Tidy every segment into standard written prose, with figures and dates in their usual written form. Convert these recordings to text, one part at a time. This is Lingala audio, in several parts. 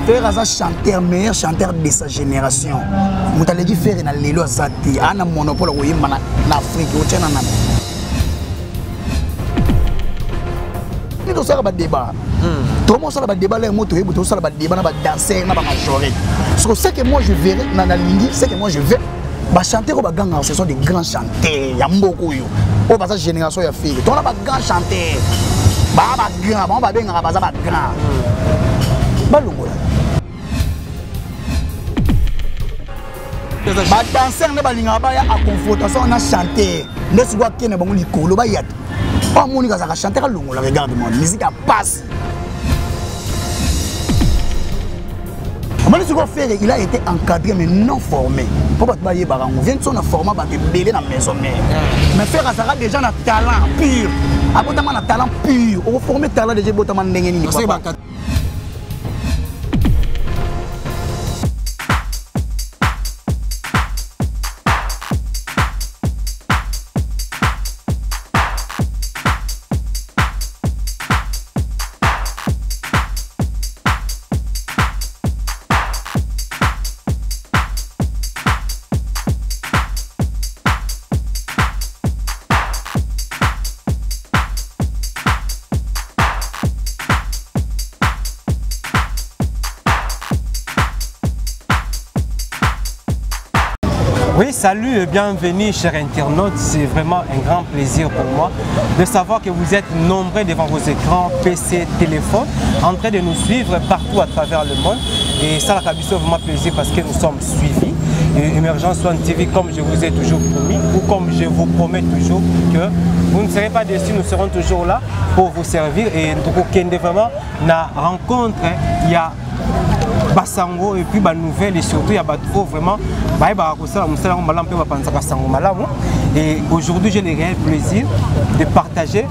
Frère Aza chanteur, meilleur chanteur de sa génération. Moutalegi faire na lelo azati, ana monopole ko yimba na Afrique, o tchana na. Ni to sala ba débat. Tout le monde sala ba débat les moto et tout sala ba débat na ba danser na ba majoré. Ce que moi je verrai na na lingi, c'est que moi je vais ba chanter ko ba ganga, ce sont des grands chanteurs, ya mboko yo. O ba sa génération ya fille. Ton na ba grand chanteur. Ba grand, ba benga ba za ba grand. Ba longola. Ba danser ne ba linga ba ya a confrontation na chanter. Ne se voit kene ba mo likolo ba yat. Oh mon gars, ça va chanter à l'ongle, regarde-moi, la musique a passe. Il a été encadré mais non formé. Pourquoi tu vas y aller? On vient de son format, on va te bêler dans la maison. Mais faire ça déjà un talent pur. Après, tu as un talent pur. On va former talent déjà, tu as un talent. Oui, salut et bienvenue chers internautes, c'est vraiment un grand plaisir pour moi de savoir que vous êtes nombreux devant vos écrans, PC, téléphone, en train de nous suivre partout à travers le monde et ça a vraiment plaisir parce que nous sommes suivis. Et Emergence One TV, comme je vous ai toujours promis ou comme je vous promets toujours que vous ne serez pas déçus, nous serons toujours là pour vous servir et donc vraiment la rencontre, il y a Basango et puis nouvelle et surtout il y a Batfo vraiment et aujourd'hui j'ai le réel plaisir de partager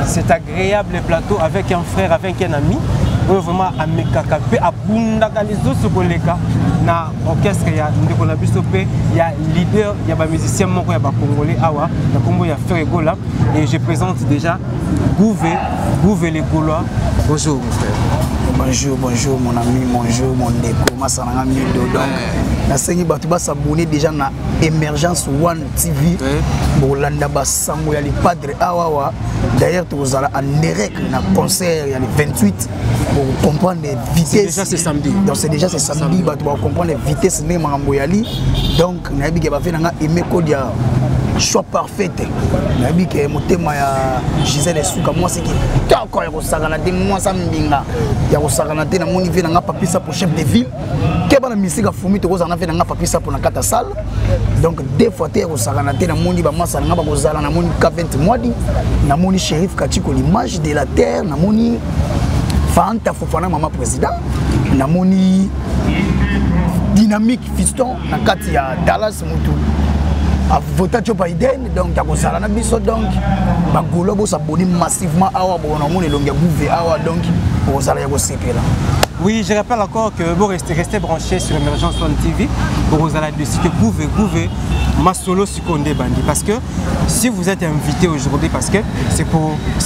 cet agréable plateau avec un frère, avec un ami vraiment à Mekakape à Bundagalizo Sokoleka na orchestre il y a leader, il y a musicien il y a congolais awa na Congo il y a Frère Gola et je présente déjà Gouvé les Gaulois. Bonjour mon frère. Bonjour, bonjour mon ami, bonjour mon déco, Massananga Mido. Donc, la Seigneur Batouba s'abonner déjà na Emergence One TV. Pour l'anda Bassango, il y a les padres Awawa. D'ailleurs, tu vas en direct na concert, il y a les 28 pour comprendre les vitesses. Déjà c'est samedi. Donc c'est déjà c'est samedi, tu vas comprendre les vitesses de Maramboyali. Donc, il y a des gens qui ont aimé Kodia. Choix parfait. Nabi que motema ya Gisèle Souka moi c'est qui encore ya kosakana te moi ça mbinga ya kosakana te na moni ve na papisa pour chef de ville ke bana misika fumi to kozana ve na papisa pour na kata salle donc deux fois te ya kosakana te na moni ba masa nga ba kozala na moni K20 Mwadi na moni Shérif Kachiko l'image de la terre na moni Fanta Fofana maman président na moni dynamique fiston na kati ya Dallas Mutu a voté Joe Biden, donc à cause de la biso donc bagolo bo s'abonner massivement awa bon on est longue bouvé awa donc pour ça là là. Oui, je rappelle encore que vous restez branchés sur Emergence One TV pour vous allez décider que vous pouvez ma solo Sikonde Bandi parce que si vous êtes invité aujourd'hui parce que ce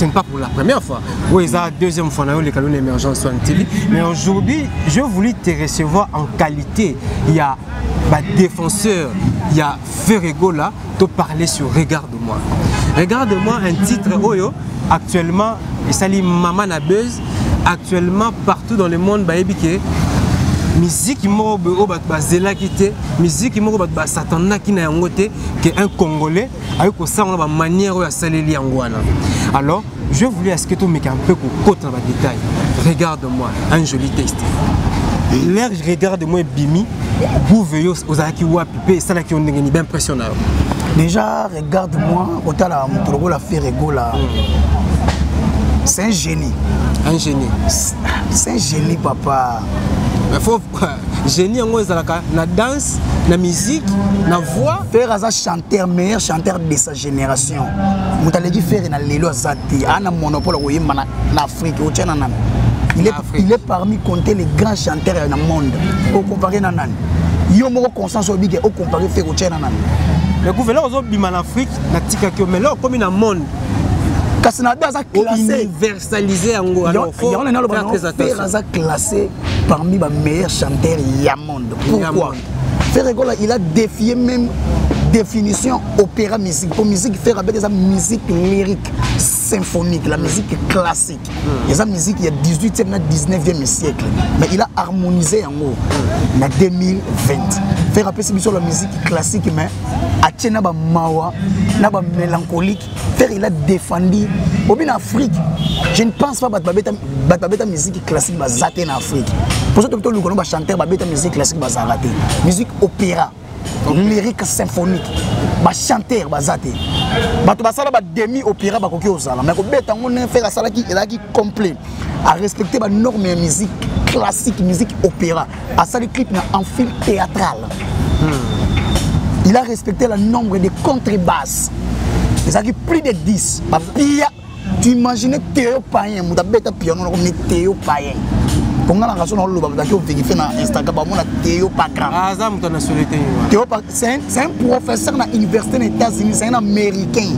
n'est pas pour la première fois. Oui, c'est la deuxième fois dans les canaux d'Emergence One TV mais aujourd'hui, je voulais te recevoir en qualité. Il y a défenseur, il y a Ferrego là, te parler sur Regarde-moi. Regarde-moi, un titre Oyo, actuellement, et ça lit Maman na buzz, actuellement partout dans le monde, musique qui m'a dit musique qui m'a satana qui n'a qu'un Congolais avec ça on a une manière de salir angwana. Alors, je voulais est-ce que tu me un peu côté dans le détail. Regarde-moi, un joli texte. L'air regarde-moi Bimi, Bouveyo aux Akiwapi, ça qui ont bien impressionnant. Déjà, regarde-moi, autant la Moutorogo la Ferrego là. C'est un génie. Un génie. C'est un génie, papa. Il faut génie en la danse, la musique, la voix. Faire un chanteur, meilleur chanteur de sa génération. Moutalegi faire na lelo azati, ana monopole ko yimba na Afrique, au tchana nan. Il est parmi compter les grands chanteurs dans le monde. Au comparé à Nan. Il y a un consensus au comparé à Nan. Le gouvernement de l'Afrique, mais là, comme dans le monde, kasi na ba za classé universaliser yango alors faut faire très attention za classé parmi les meilleurs chanteurs du monde. Pourquoi? Ferregola il a défié même définition opéra musique. Pour musique faire avec des musique lyrique symphonique, la musique classique. Les musique il y a 18e et 19e siècle. Mais il a harmonisé en haut en 2020. Faire appel sur la musique classique mais à Tchena ba mawa, na ba mélancolique. Faire il a défendu au bien Afrique. Je ne pense pas que musique classique va zater en Afrique. Pour ça que nous chanter la musique classique va zater. Musique opéra, lyrique symphonique, va chanter va zater. Bah tu vas ça demi opéra va coquiller au salon. Mais on fait la salle qui complet à respecter la norme de musique classique, musique opéra. À ça les clips en film théâtral. Il a respecté le nombre de contrebasses. Il a plus de 10. Tu imagines Théo Payen, tu as piano comme Théo Payen. Pour la raison où tu as vérifié dans Instagram, tu as Théo Payen. C'est un professeur dans l'université des États-Unis, c'est un Américain.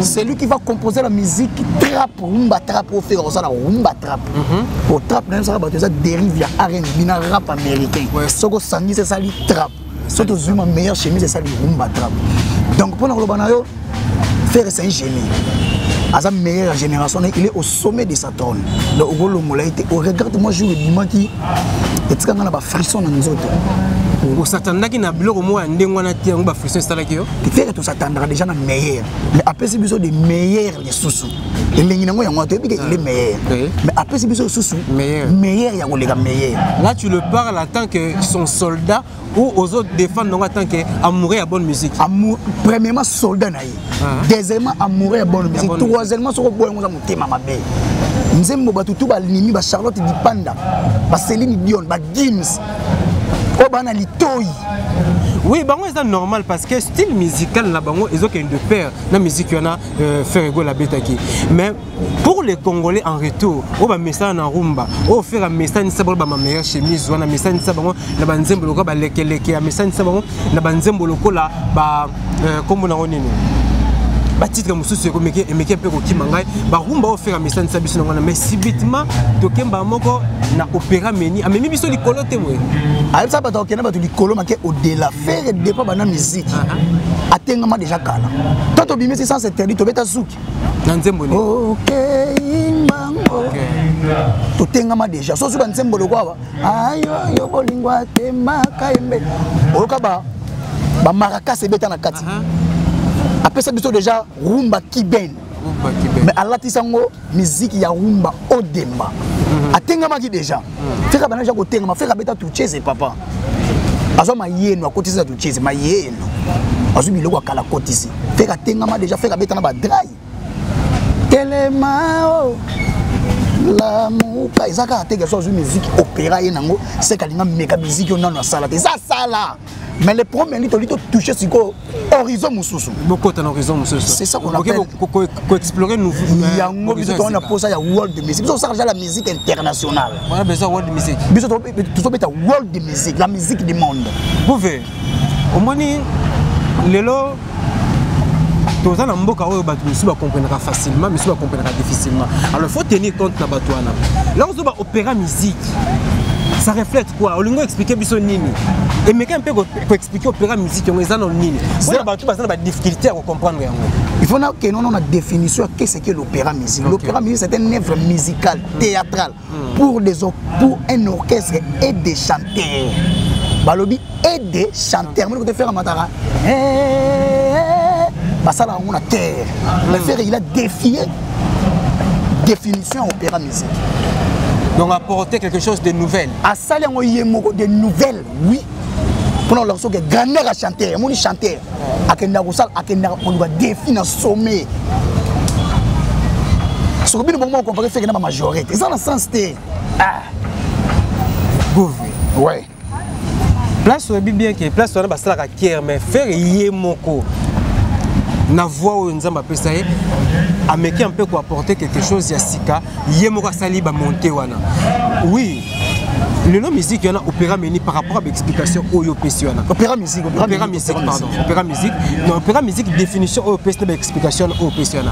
C'est lui qui va composer la musique trap, rumba trap, pour faire ça la rumba trap. Pour trap, ça dérive via R&B, rap américain. Ce que ça dit, c'est ça, le trap. Ce que je meilleure chemise, c'est ça, le rumba trap. Donc pour le Banayo, faire c'est un génie. À sa meilleure génération, il est au sommet de sa trône. Le Ogolo Moulaïté, regarde-moi jouer le dimanche qui est quand on a un frisson dans nous autres. Au s'attendre qu'il y a un bloc au moins un frisson installé. Il fait tout s'attendre déjà dans meilleur. Mais après c'est besoin de meilleurs les sous-sous. Et les gens il est meilleur. Mais après c'est besoin de sous-sous. Meilleur il y a les gars meilleurs. Là tu le parles en tant que son soldat ou aux autres défendre en tant qu'amoureux à bonne musique. Premièrement soldat naïe. Deuxièmement amoureux à bonne musique. Troisièmement sur le bois on a monté ma belle. Nous aimons battre tout balini ba Charlotte di Panda, ba Céline Dion, ba Gims. Oui, c'est normal parce que style musical là ils ont de pair la musique y en a Ferrego la Betaki. Mais pour les Congolais en retour, on va mettre ça en rumba, on va faire un message ça ma meilleure chemise, on a message ça la banzembo loko ba lekeleke, message ça la banzembo loko la ba comme on a onini. Titre mususu ko meke pe ko kimangai ba rumba o faire message ça biso ngona mais subitement tokemba moko na opéra meni amemi biso likolo te moye a ça ba tokena ba to likolo make au delà faire dépend ba na musique atengama déjà kala toto bimisi sans interdit to beta souki na nzembo ni OK imbango to tengama déjà so suka nzembo lokwa ayo yo bolingwa te makaembe okaba ba maracas beta na kati. Après ça, c'est déjà rumba kiben. Mais à la tisango, musique ya rumba odemba. Atengama ki déjà. Faire bana déjà côté ngama faire beta toucher c'est papa. Azo ma yeno côté ça toucher c'est ma yeno. Azo biloko kala côté ici. Faire atengama déjà faire beta na ba dry. Telemao la muka izaka atega so musique opéra yenango c'est kalinga meka musique on na sala te ça sala. Mais les premiers litres touché sur horizon mususu. Beaucoup de horizon mususu. C'est ça qu'on appelle. Qu'on explorer nous. Il y a un besoin qu'on a posé à world de musique. Nous avons la musique internationale. On a besoin de world de musique. Nous avons besoin de world de musique, la musique du monde. Vous voyez, au moins lelo tous les mboka oyo batu mususu ba comprendra facilement, mususu ba comprendra difficilement. Alors il faut tenir compte na batu wana. Là on va opéra musique. Ça reflète quoi? On va expliquer biso nini. Et mais quand on peut expliquer opéra musique on est dans nini. C'est la difficulté à comprendre. Il faut que nous ayons une définition de ce qu'est l'opéra musique. L'opéra musique c'est une œuvre musicale, théâtrale pour un orchestre et des chanteurs. Balobi et des chanteurs. Moi je faire un matara. Ça là on a terre. Le faire il a défié définition opéra musique. Donc apporter quelque chose de nouvel. À ça là on y est de nouvelles, oui. Pour leur que grandeur à chanter, mon chanteur. On doit définir sommet. Ce que nous avons comparé fait que la majorité. C'est dans le sens de ouais. Place où bien que place où on a bastard à Kier mais faire yemoko. Na voix où nous avons appelé ça américain peut apporter quelque chose ya sika yemoko sali ba monter wana. Oui. Le nom musique, il y a opéra meni par rapport à l'explication Oyo Pessiona. Opéra musique, opéra musique, pardon. Opéra musique. Non, opéra musique, définition Oyo Pessiona, explication Oyo Pessiona.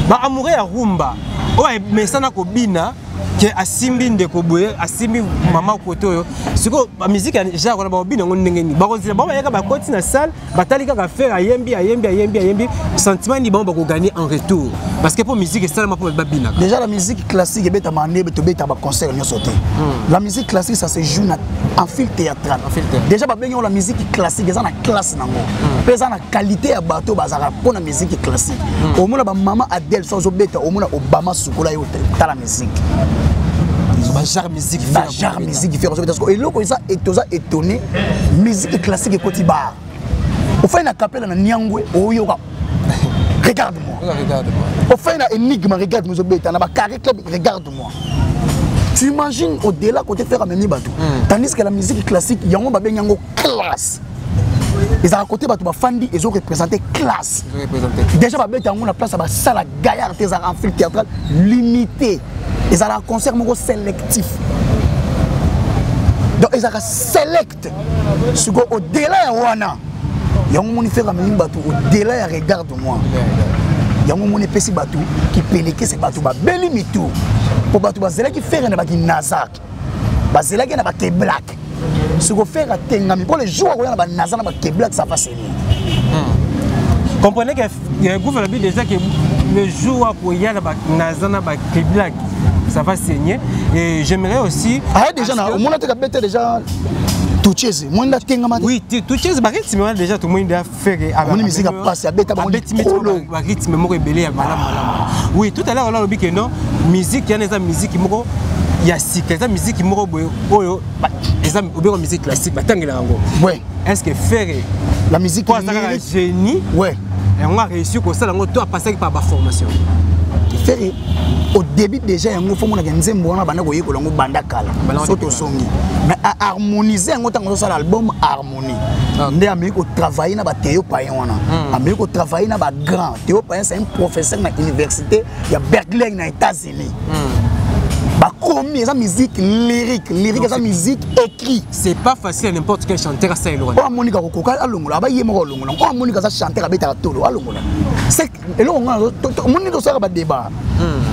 ba amoureux ya rumba oye mesana ko bina que asimbi ndeko boye asimbi mama côté oyo siko ba musique ya genre na ba bina ngondenge ni ba konzila ba yaka ba koti na salle batali kaka faire ayembi sentiment ni ba ko gagner en retour parce que pour musique ça ma pour ba bina déjà la musique classique et beta mané beto beta ba concert nyo sauté la musique classique ça se joue en fil théâtral déjà ba benyo la musique classique ça na classe nango pesa na qualité ya bateau bazara pour la musique classique au mona ba mama Adele so beta au mona Obama sukola yo ta la musique genre musique différente parce que eloko ça étonné musique classique et kotibar au fait na capella na nyangwe oyo regarde-moi au fait na énigme regarde-moi zobeta na ba carré club regarde-moi tu imagines au-delà côté faire même bateau tandis que la musique classique yango ba benyango classe ils ont à côté bateau ba fandi ils ont représenté classe déjà ba beta yango na place ba sala gaillard tes en fil théâtral limité. Ils ont un concert sélectif. Donc ils ont select. Au-delà de Wana, il y a un monde qui fait ramener bateau. Au-delà de regarde-moi. Il y a un monde qui fait bateau qui pénéque ces bateaux. Beli mitou. Pour bateau, c'est qui fait un Nazak. C'est là qui est black. Ce qu'on fait à Tengami. Pour les jours où il y a un Nazak qui est black, ça va s'aimer. Comprenez que le gouvernement déjà que le jour où il y a un Nazak qui est black. Ça va saigner et j'aimerais aussi déjà au monde a déjà touches moi tenga oui touches ba rythme déjà tout le monde a fait mon musique a passé à beta ba rythme moko ebele ya malamu oui tout à l'heure on a dit que non musique il y a des musique moko ya sika des musique moko oyo eza obeko musique classique batangela yango ouais est-ce que faire la musique pour ça génie ouais et on a réussi que ça là on passer par la formation faire au début déjà yango faut mona nzembo wana bana koyeko longo banda kala soto songi mais à harmoniser yango tango ça l'album harmonie ndé amé ko travailler na ba Théo Payen wana amé ko travailler na ba grand Théo Payen c'est un professeur na université ya Berkeley na États-Unis bah commis esa musique lyrique esa musique écrit c'est pas facile n'importe quel chanteur ça éloigné oh monika kokoka alongola ba yemo alongola oh monika ça chanteur abeta tolo alongola c'est eloko monika to sala ba débat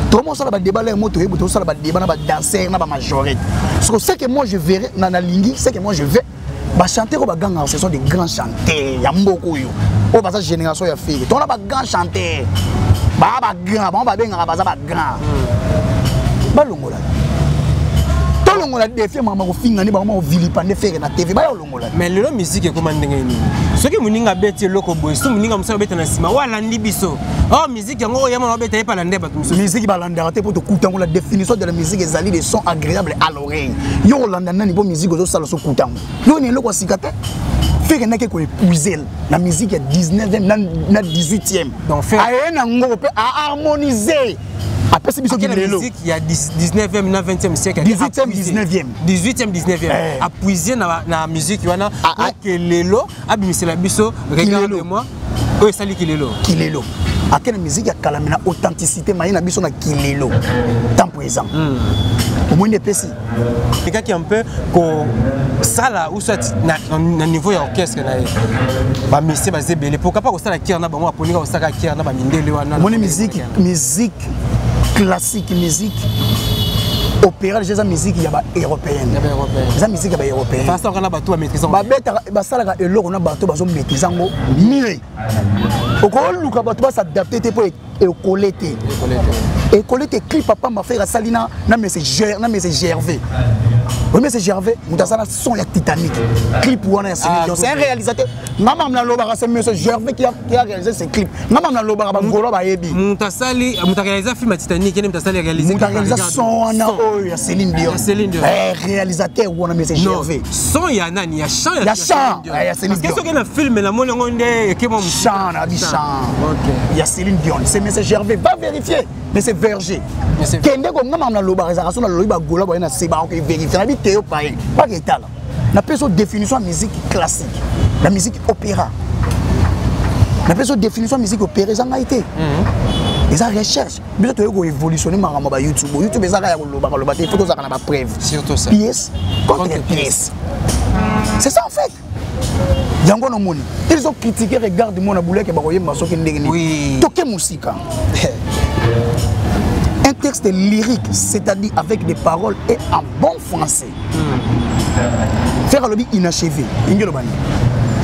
tout le monde sala ba débat les moto et tout sala ba débat na ba danser na ba majorité ce que moi je verrai na lingi c'est que moi je vais ba chanter ko ba ganga ce sont des grands chanteurs ya mboko yo oh ba sa génération ya fille to na ba grands chanteurs ba grand ba benga ba grand balongola tolongola défi mama ko finga ni ba mama vilipande faire na TV ba longola mais le musique comment ndenge ni soki muninga beti loko boy so muninga musa beta na sima wala ndi biso oh musique yango yama na beta pa lande ba musique ba lande te pour te kutango la définition de la musique ezali des sons agréables à l'oreille yo landa nani bo musique zo sala so kutango yo ni loko sikate faire na ke ko épuiser la musique ya 19e na 18e donc faire ayena ngo pe à harmoniser. Après c'est biso la musique il y a 19e na 20e siècle 18e 19e à puiser na musique wana que lelo abimisela biso regarde-moi o sali kilelo à quelle musique ya kalamina authenticité maïna biso na kilelo temps présent au moins des pesi quelqu'un qui un peu ko sala ou soit na niveau ya orchestre na ba monsieur ba zebele pourquoi pas ko sala kier na ba mo aponika ko sala kier na ba mindele wana mon musique classique musique opéra déjà musique ya ba européenne déjà musique ya ba européenne ça on a bateau à maîtriser ba beta ba sala ka eloko na bateau bazo maîtriser ngo mieux oko luka bateau ba s'adapter pour écoléter clip papa m'a fait la salina na mais c'est Gervais oui mais c'est Gervais mutasana son ya Titanic clip wana ya Céline Dion c'est un réalisateur maman na lobara c'est monsieur Gervais qui a réalisé ce clip maman na lobara ba ngolo ba yebi mutasali réalisé film Titanic et mutasali réalisé son wana oh ya Céline Dion réalisateur wana mais c'est Gervais son ya nani ya chant ya Céline Dion qu'est-ce que na film la mona ngonde ke mo chant na bi chant ya Céline Dion c'est monsieur Gervais va vérifier mais c'est Verger kende ko ngama na lobara za na loba gola ba na seba ko vérifier na bi Théo Payen pas que talent na peso définition musique classique la musique opéra na peso définition musique opéra ça a été les recherche mais tu as évolutionné marama ba YouTube eza ya ko loba te photo za na ba preuve surtout ça pièce contre pièce c'est ça en fait yango no moni ils ont critiqué regarde moi na boulek ba koyemba soki ndenge ni toke musika Un texte lyrique, c'est-à-dire avec des paroles et en bon français. Faire un lobby inachevé,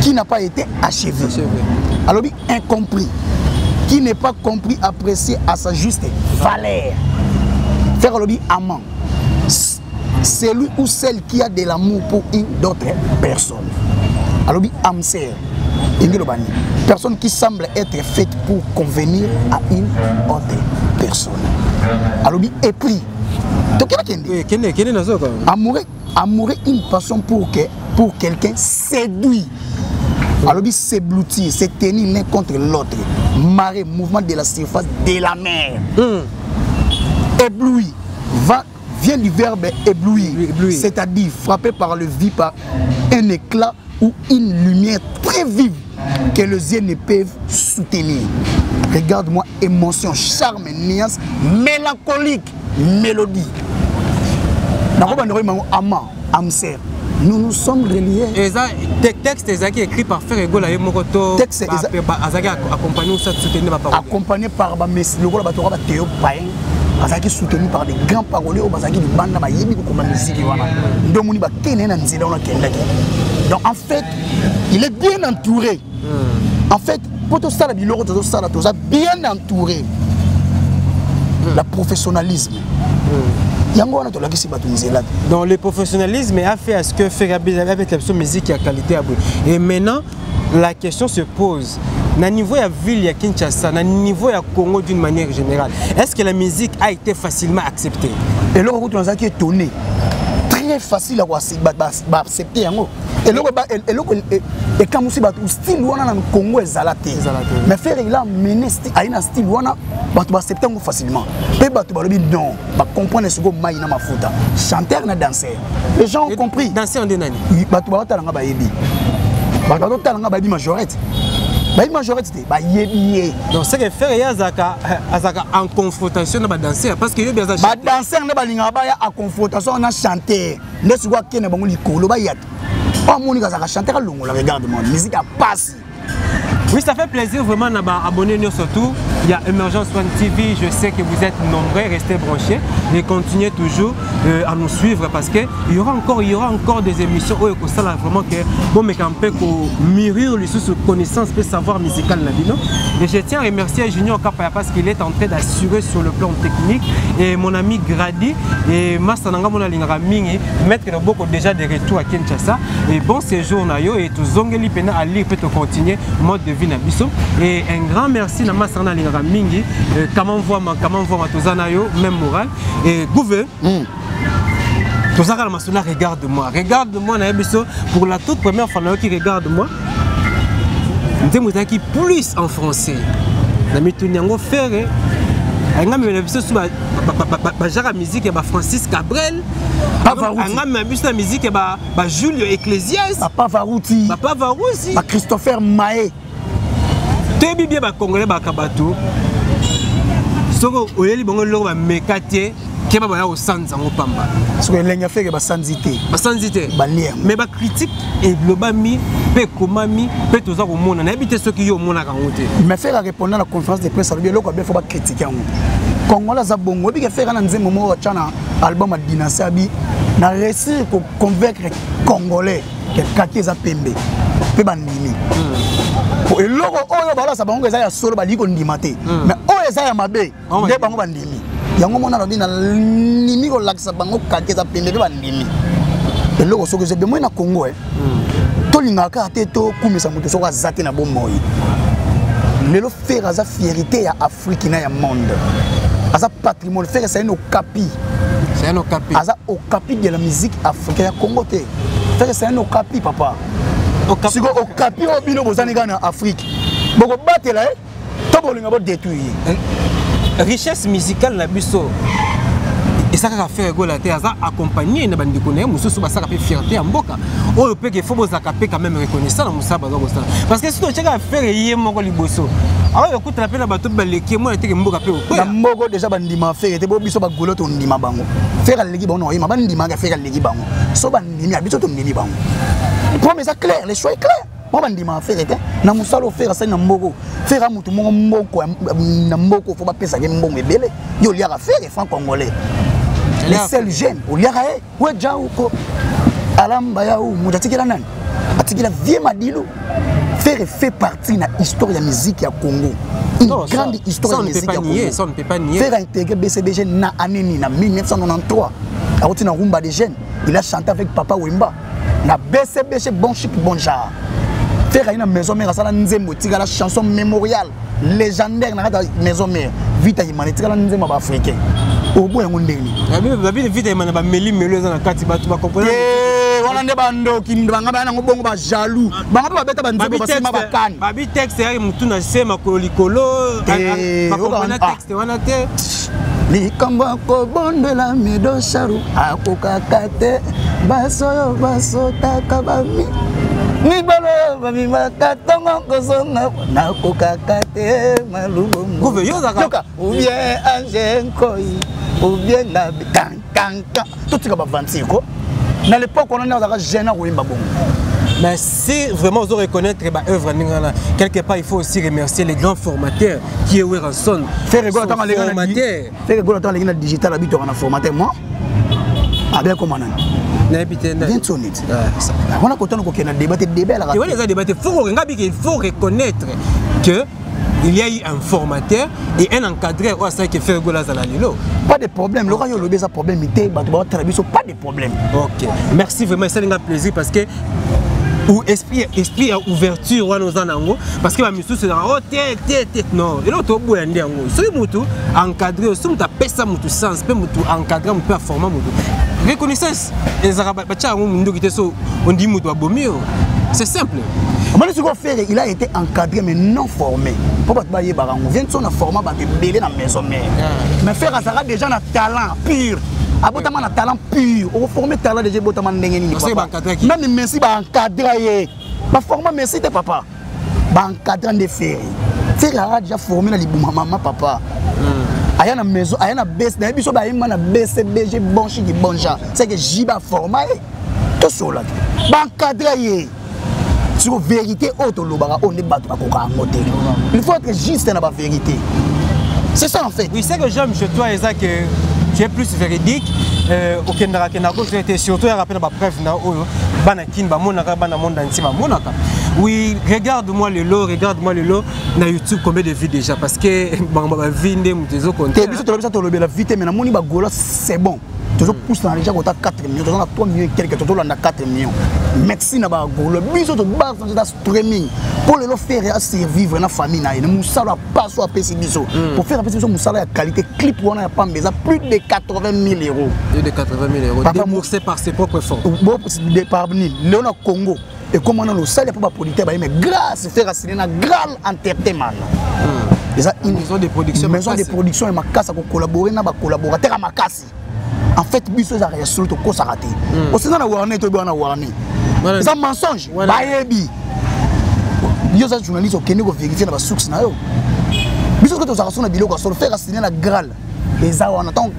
qui n'a pas été achevé. Un lobby incompris, qui n'est pas compris, apprécié à sa juste valeur. Faire un lobby amant, c'est lui ou celle qui a de l'amour pour une d'autres personnes. Un lobby amser, personne qui semble être faite pour convenir à une autre personne. Alobi est pris. Amoureux une passion pour quelqu'un séduit. Alobi s'ébloutir, se tenir l'un contre l'autre. Marée, mouvement de la surface de la mer. Ébloui vient du verbe éblouir, c'est-à-dire frappé par le vide, par un éclat ou une lumière très vive que les yeux ne peuvent soutenir. Regarde-moi, émotion, charme, nuance, mélancolique, mélodie. Nous nous sommes reliés. Des textes écrits par Frère Ego la Mokoto. Texte accompagné par Théo Payen. Soutenu par des grands paroliers. Donc en fait, il est bien entouré. En fait, pour tout ça, bien entouré. Le professionnalisme. Donc le professionnalisme a fait à ce que Ferrabi avec la musique qui a qualité à bout. Et maintenant, la question se pose. Au niveau de la ville de Kinshasa, au niveau de Congo d'une manière générale, est-ce que la musique a été facilement acceptée? Et là, on est étonné. Très facile à accepter. Et quand on sait que le style au Congo est zalaté. Mais faire il a mené un style on va accepter facilement. Et non, on comprendre ce que maïna mafuta. Chanteur na danseur. Les gens ont compris. Danseur en dénani. Majorette. Donc c'est que faire Yazaka en confrontation avec les danseurs parce que les danseurs en confrontation avec les chanteurs. Regarde-moi, la musique a passé. Oui, ça fait plaisir vraiment d'abonner nous surtout. Il y a Emergence One TV, je sais que vous êtes nombreux, restez branchés et continuez toujours à nous suivre parce qu'il y aura encore des émissions où il y a vraiment que bon mais qu'on peut mûrir les connaissances et savoir musical. Et je tiens à remercier Junior Kapaya parce qu'il est en train d'assurer sur le plan technique et mon ami Grady et Mastananga Monalinga Mingi mettre beaucoup déjà de retour à Kinshasa et bon séjour nayo et tout zongeli pena à lire peut continuer mode de vie na biso et un grand merci na Mastananga Linga Mingi comment voir tozana yo même moral et gouver tozaka la masona regarde-moi na biso pour la toute première fois qui regarde-moi qui plus en français. Nous faire musique et Francis Cabrel, musique et Julio Ecclésias, Papa Varouti, Christopher Maé. Tu bien Congolais Bakabato. Soko oyeli bongo lo ba mekate ke ba ya au sanza ngopamba. Soko lenga feke ba sanzité. Ba sanzité. Ba lien. Mais ba critique et globami pe komami pe toza ko mona na habité ceux qui yo mona ka ngote. Mais faire répondre à la conférence de presse bien loko bien faut ba critiquer ngo. Congolais za bongo bi ke faire na nzembo mo chana album a Dynasty abi na réussir ko convaincre congolais que kaki za pembe. Pe ba ndimi. Et logo oyo bala sa bango ezaya solo bali ko ndima te mais oyo ezaya mabe nde bango bandimi yango mona lobi na nimi ko lakisa bango kakeza pende ba ndimi et logo soko je bemoy na Congo to lingaka te to kumisa muto soko azate na bomoi lelo faire aza fierté ya Afrique na ya monde aza patrimoine faire c'est un okapi aza okapi de la musique africaine ya Congo te faire c'est un okapi papa. Si vous avez capi au bino en Afrique, vous battez là, vous avez détruit. Richesse musicale na biso. Et ça va faire la terre, ça accompagner na bandi connaît, muso so ba ça fait fierté en mboka. O pe que faut boza capé quand même reconnaissant na musaba za boza. Parce que si tu cheka faire yé moko liboso. Alors écoute la peine bato baleki moi était mboka pe o. Na mbogo déjà bandima faire te bo biso ba golo to ndima bango. Faire legi bango yima bandima ga faire legi bango. So bandimi biso to ndimi bango. Le problème est clair, les choix est clair. Moi bandima faire te na musalo faire ça na mboko faire mutu mboko na mboko faut pas pesa ke mbongo ebele yo liaka faire franc congolais les seuls jeunes o liaka we jauko alamba ya ou mujatikela nani atikela vie madilu faire fait partie na histoire de la musique ya Congo. Une grande histoire de la musique ya Congo. Ça on ne peut pas nier. Faire intégrer BCBG na année na 1993. A roti na rumba des jeunes, il a chanté avec Papa Wemba. Na BCBG bon chic bon genre. Faire une maison mère ça la nzembo tika la chanson mémoriale légendaire na maison mère. Vita yimane tika la nzembo ba africain. Au bout yango ndeni. La vita yimane ba meli melo na kati ba tu ba comprendre. Wana nde bando kindanga bana ngobongo ba jaloux banga ba beta banzebo basima bakani babi texte ya mutu na sema ko likolo ba comprendre texte wana te likamba ko bondela medo sharu akokakate basoyo basotaka bami mibalo bami makatongo kozonga nakokakate malubo ngove yoka ou bien angenkoi ou bien na kankanka totika ba 25 à l'époque, on a gêné à Wimba. Mais si vraiment vous reconnaître l'œuvre, quelque part, il faut aussi remercier les grands formateurs qui est Weranson. Faire rigoler dans les digital habitués en formateur, moi. Ah bien, comment on a bien sonné. On a continué à débattre. Il faut reconnaître que il y a eu un formateur et un encadreur qui fait Golazala-Lilo. Pas de problème. Le royaume a un problème. Pas de problème. Ok. Merci vraiment. C'est un plaisir parce que ou esprit à ouverture parce que ma mission c'est non et l'autre bout est ndé ango so mutu encadré so mutu pesa mutu sens pe mutu encadré mutu performant mutu reconnaissance les arabes bacha mundu qui so on dit mutu abomio c'est simple. Il a été encadré mais non formé. Pourquoi tu vas y barango vient son formé ba belé na maison mère. Mais faire ça déjà un talent pur. Abotama na talent pur. On former talent déjà botama ndenge ni papa. Même merci ba encadrer. Ba former merci te papa. Ba encadrer de faire. Faire a déjà formé na libuma maman papa. Aya na maison, aya na base na biso ba yima na BCBG bon chi qui bon genre. C'est que jiba formé. Tout cela. Ba encadrer. Sur la vérité, on est battu à côté. Il faut être juste dans la vérité. C'est ça en fait. Oui, c'est que j'aime chez toi, Isaac, que tu es plus véridique. Au Kenya, tu étais surtout rappelé ma preuve. Oui, regarde-moi le lot na YouTube combien de vues déjà parce que ma vie n'est pas c'est bon. Toujours pousse dans les gens qui ont 4 millions, toujours 3 millions et quelques, toujours 4 millions. Merci na ba golo. Biso to base dans streaming pour le faire survivre dans la famille na. Musala pas soit PC biso. Pour faire PC biso musala de qualité clip on a pas besoin plus de 80 000 euros. Plus de 80 000 euros déboursés par ses propres fonds. Bon par Léon Congo et comment on le salaire pour producteur mais grâce faire assurer na grand entertainment. Une maison de production et ma casse à collaborer na ba collaborateur à ma casse. En fait, biso za réaction to ko sarate. O sina na warné to na warné. C'est un mensonge. Bayebi. Yo za journaliste au Kenya ko vérifier na ba source na yo. Biso ko to sa raison na biloko so faire signer na Graal. Les za on attend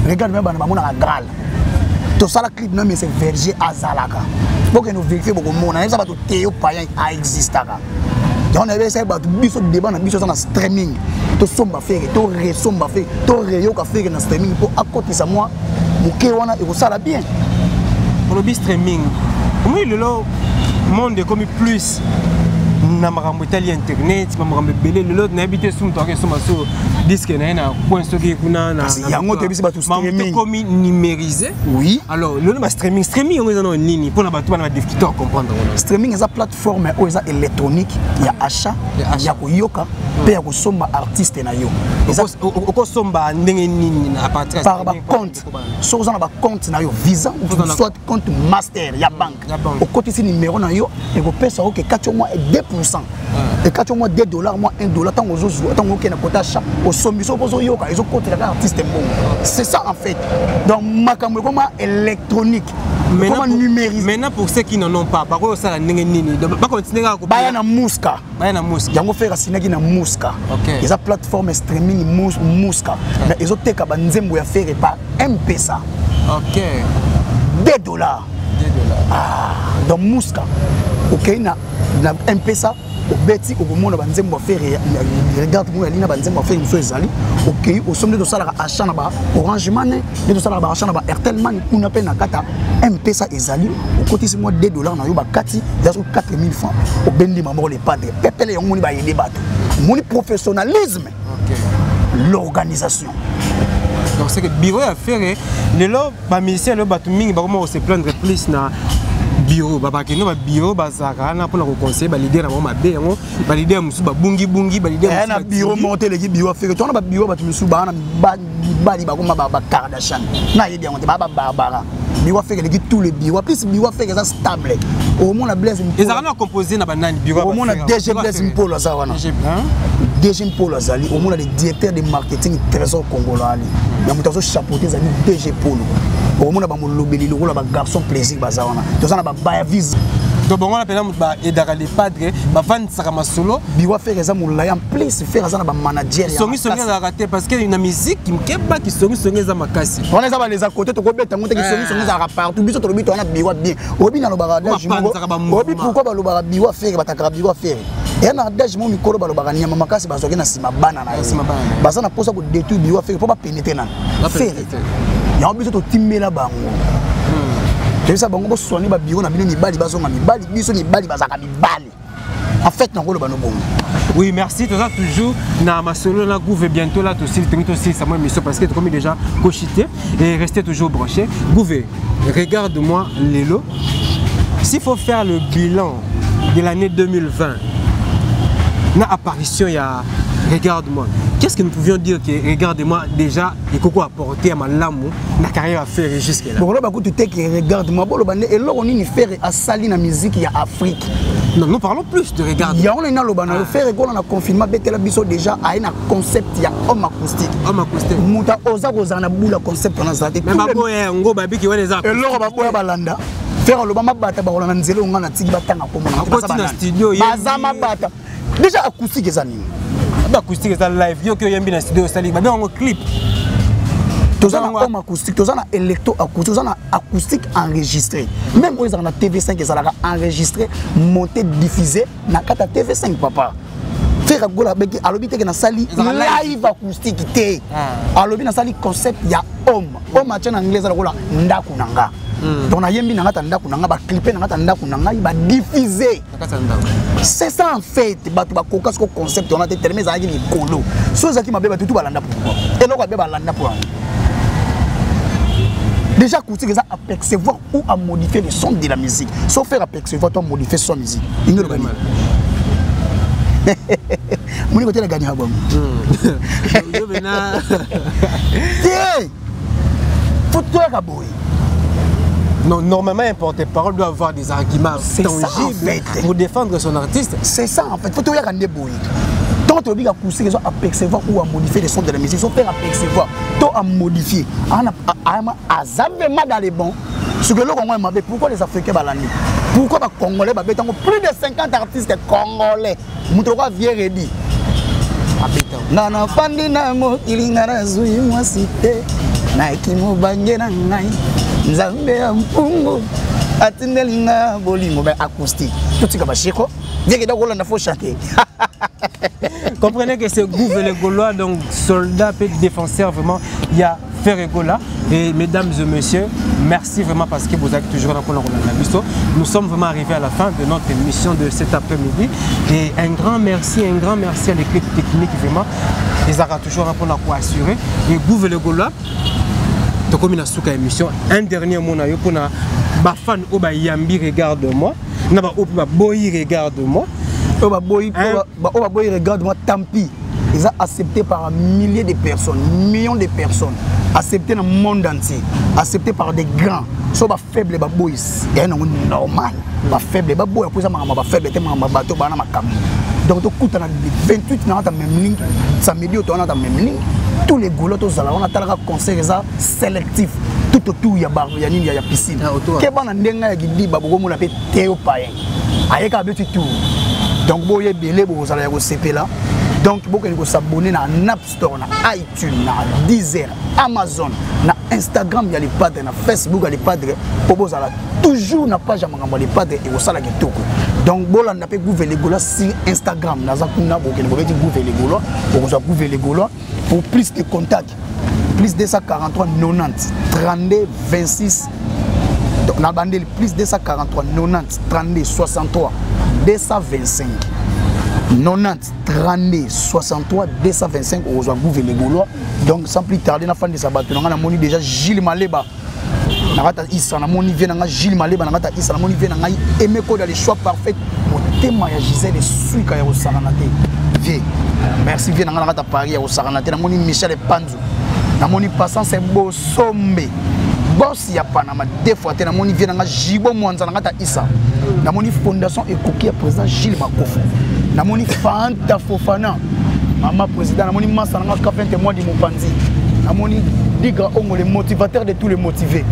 regarde même ba na Graal. To sala clip na mais c'est verger azalaka. Pour que nous vérifier beaucoup mona, ça va to teo payan a existaka. On avait essayé de biso débat na biso na streaming. To somba faire, to resomba faire, to reyo ka faire na streaming pour accoter ça moi. Muké wana et ça la bien. Pour le streaming. Comment le monde est comme plus na makambo italien internet, makambo belé le lot na habité sum to ke suma so disque na point stocké kuna na yango te bisi ba to streaming comme numérisé. Oui. Alors le streaming on est en ligne pour na batu na difficulté à comprendre. Streaming est une plateforme ou est électronique, il y a achat, il y a koyoka, pe ya kosomba artiste na yo. Oko somba ndenge nini à partir par ba compte. So on a ba compte na yo Visa ou soit compte master ya banque. Au côté si numéro na yo et ko pesa o ke 4 mois et 2%. Et 4 mois $2, moi $1 tant aux autres tant aucun côté achat au sombi so poso yoka ils ont compte la artiste bon. C'est ça en fait. Donc makambo comme électronique. Comment numériser. Maintenant pour ceux qui n'en ont pas, par contre ça ndenge nini. Donc pas continuer à baya na Muska. Yango faire sinaki na Muska. OK. Ils a plateforme streaming Muska. Ils ont teka ba nzembo ya faire par M-Pesa. OK. $2. Ah, donc Muska. OK na M-Pesa au beti au moment de banzembo faire regarde moi alina banzembo faire une chose ali OK au somme de ça la achat na ba Orange Money de ça la ba achat na ba Airtel Money on appelle na kata M-Pesa ezali au côté c'est moi $2 na yo ba kati ya 4000 francs au bendi mambo les padres pepele yo moni ba yede bato moni professionnalisme l'organisation. Donc c'est que bureau à faire les lots ba musicien le bato mingi ba comment se plaindre plus na bureau baba ke no ba bureau bazaka na pona ko conseiller ba leader na ba be ngo ba leader musu ba bungi ba leader na bureau monter les bureau faire to na ba bureau bato musu ba na ba koma ba Kardashian na yedi ngo ba Barbara bureau faire les tous les bureaux plus bureau faire ça stable au moins la Blaise ils ont composé na banani bureau au moins la DG Blaise Mpolo ça wana DG Mpolo azali au moins le directeur de marketing Trésor Congolais ali na mutazo chapeauté zali DG Polo au moins ba molobeli lo la ba garçon plaisir bazawana to ça na ba vise donc bon on appelle ba edara les padres ba vendre ça solo biwa faire ça molaya en plus faire ça na ba manager songi za raté parce que une musique qui me keba qui songi za makasi on les a les à côté to ko beta monte qui songi za partout biso to lo bito na biwa bien obi na lo baradage obi pourquoi ba lo bara biwa faire ba takara biwa faire et na adage mo mikolo ba lo bara nyama makasi ba zoki na sima bana na ba ça na posa ko détruire biwa faire pour pas pénétrer na faire ya obi to timela bango ça bango bo soigner ba bureau na bino mibali bazonga mibali biso mibali bazaka mibali en fait na ko lo bano bongo. Oui, merci. Tout ça toujours na masolo na gouve bientôt là aussi ça moi mission parce que comme déjà cochité et restez toujours branché. Gouve, regarde-moi Lelo. S'il faut faire le bilan de l'année 2020 na apparition il y a regarde-moi. Qu'est-ce que nous pouvions dire que regarde-moi déjà et Coco a apporté à ma lame na carrière à faire jusque là. Bon là tu t'es que regarde-moi bon et là on y faire à sali na musique il y a Afrique. Non, nous parlons plus de regarde. Il y a on est dans le ban le faire qu'on a confinement betela biso déjà a un concept il y a homme acoustique. Homme acoustique. Muta oza na bula concept on a ça. Même baboye ngo babi ki wana za. Et là baboye balanda. Faire le bama bata ba na nzelo ngana tiki batanga ko mona. Ba studio bazama bata. Déjà acoustique ezani. Acoustique ça live yo que yembi na studio sali ba on clip tozana homme acoustique tozana électro acoustique tozana acoustique enregistré même quand ils ont na TV5 ils ont enregistré monté diffusé na kata TV5 papa faire gola beki alobi te na sali live acoustique te alobi na sali concept ya homme a tient en anglais la gola ndaku nanga donc na yembi na ngata ndaku nanga ba clipper na ngata ndaku nanga ba diffuser. C'est ça en fait bato ba koka ce concept on a déterminé ça ni kolo so za ki mabe bato tout balanda pour et là ba balanda pour déjà écouter ça apercevoir ou à modifier le son de la musique sauf faire apercevoir toi modifier son musique il ne le mal mon côté la gagner à bon yo bena tiens faut toi kaboy. Non, normalement, un porte-parole doit avoir des arguments tangibles pour défendre son artiste. C'est ça en fait. Il faut tout y avoir des bouilles. Quand tu as poussé les gens à percevoir ou à modifier les sons de la musique, il faut faire à percevoir, tout à modifier. Azavement dans les bons. Ce que l'on m'a dit, pourquoi les Africains balandent? Pourquoi les Congolais balandent? Plus de 50 artistes congolais. Moutoka vient redire. Nana fandi na mo kilingara zui mwasite na ikimu bangena ngai nzambe ya mpungu atindelinga bolimo ba acoustique tout ça ba chiko dès que on a faut chanter. Comprenez que c'est gouvernement gaulois donc soldat et défenseur vraiment il y a Ferregola et mesdames et messieurs merci vraiment parce que vous êtes toujours dans la bisto. Nous sommes vraiment arrivés à la fin de notre émission de cet après-midi et un grand merci à l'équipe technique vraiment ils ont toujours un peu pour assurer et gouvernement gaulois donc comme une souka émission un dernier mot na yo pour na ba fan o ba yambi regarde-moi na ba o ba boy regarde-moi o ba boy regarde-moi tant pis ils ont accepté par milliers de personnes millions de personnes accepté dans le monde entier accepté par des grands so ba faible ba boys et non normal ba faible ba boy pour ça ba faible te ma bato bana makambo donc to kuta na 28 na ta même ligne samedi to na ta même ligne tous les goulots on a talaka concert ça sélectif tout autour il y a nini ya piscine ke bana ndenga ya gidi baboko mona pe teo paye ayeka betu tout donc boye belé bo sala ya ko sepela Donc vous pouvez vous abonner à App Store, à iTunes, à Deezer, Amazon, à Instagram, il y a les padres, à Facebook, il y a les padres. Pour vous toujours na page à les padres et au salaire de Toko. Donc bon là, on a pu gouverner les Gaulois sur Instagram. Nous avons gouverner les Gaulois pour plus de contacts. Plus 243 90 32 26. Donc on a bandé plus 243 90 32 63 225. 90 32 63 225 aux Gouvé les Gaulois. Donc sans plus tarder, na fin de sabat, on a moni déjà Gilles Maleba. Nagata Issa na moni vient na Gilles Maleba nagata Issa na moni vient na Emeko dans les choix parfaits. Mon thème ya Gisèle et Suika ya Osaranate. Vie. Merci vient na nagata Paris ya Osaranate na moni Michel Panzo. Na moni passant c'est beau sombe. Boss ya Panama deux fois na moni vient na Jibo Mwanza nagata Issa. Na moni fondation Ekoki ya président Gilles Makofu. Na moni Fanta Fofana. Maman président na moni Massa na 20 mois de Mopanzi. Na moni Diga Ongo le motivateur de tous les motivés.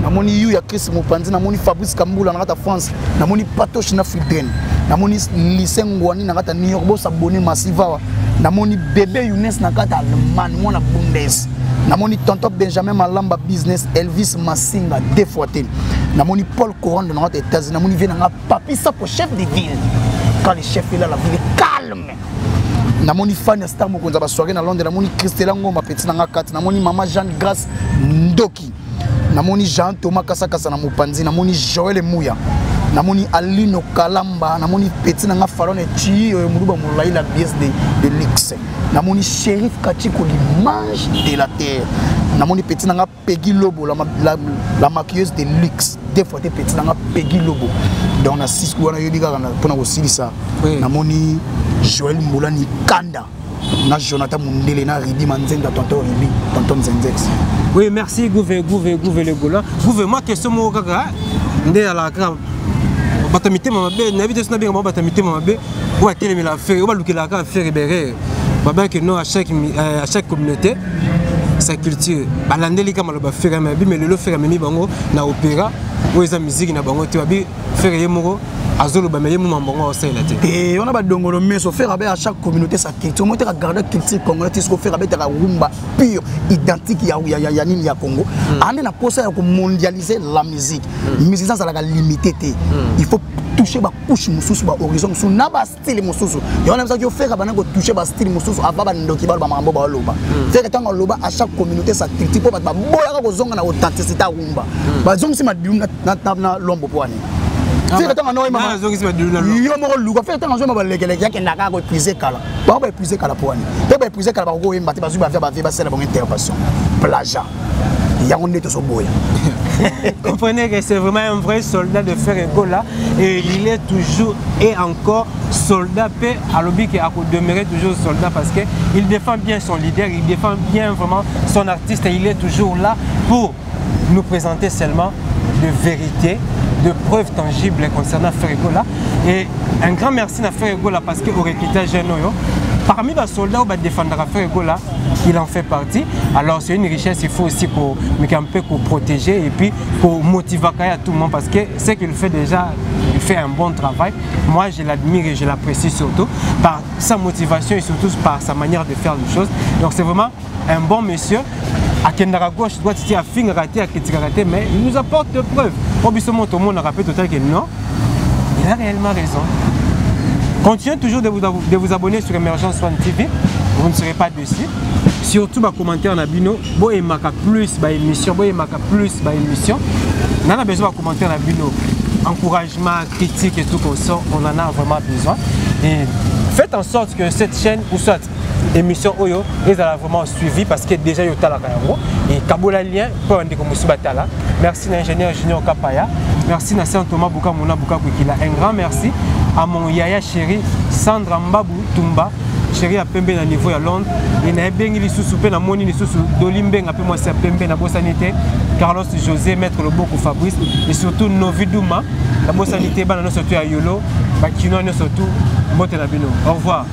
Na moni Yu ya Chris Mopanzi, na moni Fabrice Kambula na France, na moni Patoche na Frieden. Na moni lycée Ngwani na New York bo s'abonner massiva. Na moni bébé Younes na kata Allemagne mona Bundes. Na moni tonton Benjamin Malamba business Elvis Massinga deux fois tel. Na moni Paul Coran de notre États-Unis, na moni vient na papi ça pour chef de ville. Quand le chef est là, la ville est calme. Na moni fan star mokonza ba soirée na Londres, na moni Christela Ngoma petit na ngakati, na moni maman Jeanne Grace Ndoki. Na moni Jean Thomas Kasakasa na Mopanzi, na moni Joël Mouya. Na moni Alino Kalamba, na moni petit na Faron et Chi Muluba Moulay la pièce de luxe. Na moni Shérif Kachiko l'image de la terre. Na moni petit na Peggy Lobo la maquilleuse de luxe. Des fois petit na Peggy Lobo. Donc on a 6 coups on a eu des gars pour aussi ça. Na moni Joël Moulani Kanda. Na Jonathan Mundele na Ridi Manzenga tonton Ribi tonton Zenzex. Oui, merci Gouvé le Gaulois. Gouvé moi question mo kaka ndé ala kaka batamité mabe na vidéo na bien batamité mabe ou à télé la faire ou ba lukela ka faire libérer baba que non à chaque communauté sa culture balandeli kama ba faire mabe mais le faire memi bango na opéra ou eza musique na bango te babi faire yemoko azolo ba meye muma mbongo osela te et on a ba dongolo meso faire à chaque communauté sa culture moi te garder culture congolaise te faire avec la rumba pure identique ya nini ya Congo ande na posa ya ko mondialiser la musique musique ça la limité te il faut toucher ba couche mususu ba horizon mususu na ba style mususu yo na ça faire ba na ko toucher ba style mususu ava ba ndoki ba mambo ba loba faire tant loba à chaque communauté sa culture pour ba boya ko zonga na authenticité rumba ba zonga si ma diuna na lombo poani. Si le temps en noyau, yo mo luka fait temps en jour ba lekele ya ke ndaka ko épuiser kala. Ba ba épuiser kala poani. Ba ba épuiser kala ba ko yemba te ba zuba ba sela bon intervention. Plaja. Ya on est au boya. Comprenez que c'est vraiment un vrai soldat de Ferregola et il est toujours et encore soldat paix à l'objet qui a demeuré toujours soldat parce que il défend bien son leader, il défend bien vraiment son artiste et il est toujours là pour nous présenter seulement de vérité, de preuves tangibles concernant Ferregola. Et un grand merci à Ferregola parce que au recrutage jeune parmi les soldats qui défendent Ferregola, il en fait partie. Alors c'est une richesse, il faut aussi qu'on protéger et puis qu'on motive à tout le monde parce que ce qu'il fait déjà, il fait un bon travail. Moi je l'admire et je l'apprécie surtout par sa motivation et surtout par sa manière de faire les choses. Donc c'est vraiment un bon monsieur. À Kendara gauche, doit être à fin raté, à critique raté, mais il nous apporte des preuves. Obviously, tout le monde rappelle total que non, il a réellement raison. Continuez toujours de vous abonner sur Emergence One TV, vous ne serez pas déçus. Surtout, commenter en abino, bon et maka plus émission, bon et maka plus émission. On a besoin de commenter en abino, encouragement, critique et tout comme ça, on en a vraiment besoin. Et faites en sorte que cette chaîne ou soit émission Oyo, ils ont vraiment suivi parce que déjà il y a et Kabola lien pour un batala. Merci à l'ingénieur Junior Kapaya, merci à Saint Thomas Bouka Mouna Bouka Kouikila. Un grand merci à mon yaya chéri Sandra Mbabou Tumba, chéri à Pembe à niveau à Londres. Et na bengi sous soupe na moni ni sous Dolimbe a peu moi c'est Pembe na Bossanité, Carlos José Maître Loboko Fabrice et surtout Novidouma, la Bossanité banano surtout à Yolo, Bakino surtout Motelabino. Au revoir.